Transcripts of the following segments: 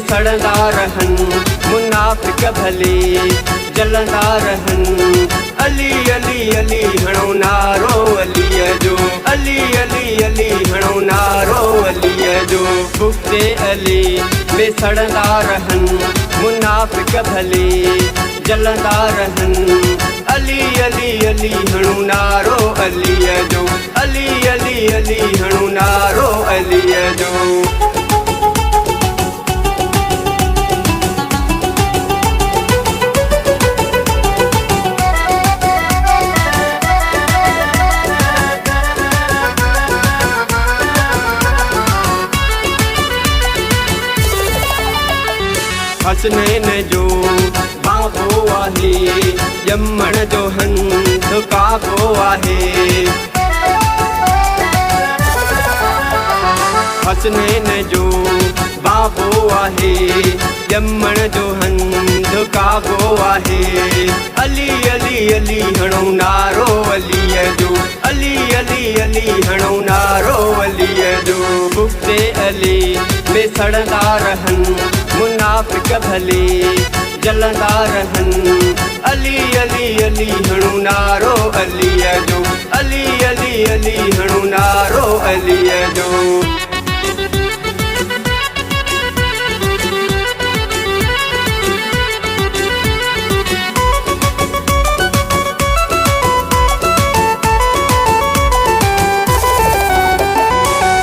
सड़ंदा रहन मुनाफिक भले जलंदा रहन। अली अली अली हणो नारो अलीअ जो, अली अली अली हणो नारो अलीअ जो। बुग़्ते अली में सड़ंदा रहन मुनाफिक भले जलंदा रहन। अली अली अली हणो नारो अलीअ जो, अली अली अली हणो नारो अलीअ जो। हसनैन जो बाबो आहे, ॼमण जो हंध काबो आहे। हसनैन जो बाबो आहे, ॼमण जो हंध काबो आहे। अली अली अली हणो नारो अलीअ जो, अली अली अली हणो नारो अलीअ जो। बुग़्ते अली में सड़ंदा रहन मुनाफिक भले जलंदा रहन। अली अली अली हणो नारो अलीअ जो, अली अली अली हणो नारो अलीअ जो।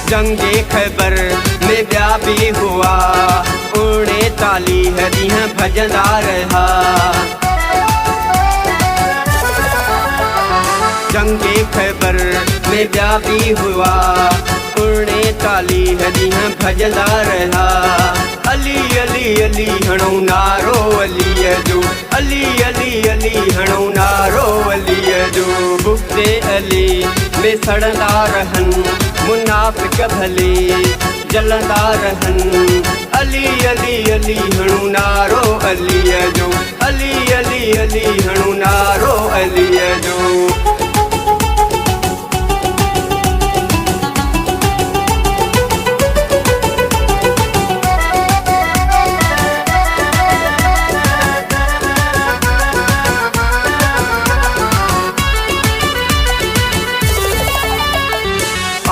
जंगे खैबर में ॿिया बि हुआ, 39 ॾींहं भॼंदा रहा। जंगे खैबर में ॿिया बि हुआ, 39 ॾींहं भॼंदा रहा। अली अली अली हणो नारो अलीअ जो, अली अली अली हणो नारो अलीअ जो। बुग़्ते अली में सड़ंदा रहन मुनाफिक भले जलंदा रहन। अली अली अली हणो नारो अलीअ जो, अली अली अली हणो नारो अलीअ जो।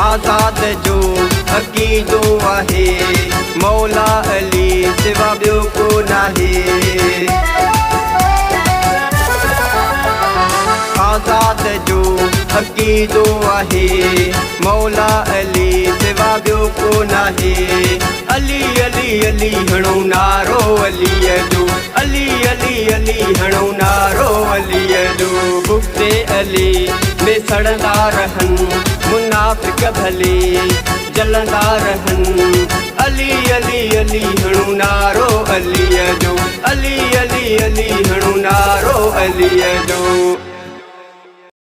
आज़ाद जो अक़ीदो आहे, मौला अली सिवा ॿियो को नाहे। आज़ाद जो अक़ीदो आहे, मौला अली सिवा ॿियो को नाहे। अली अली अली हणो नारो अलीअ जो, अली अली अली हणो नारो अलीअ जो। बुग़्ते अली में सड़ंदा रहन मुनाफिक भले जलंदा रहन। अली अली अली हणो नारो अलीअ जो, अली अली अली हणो नारो अलीअ जो।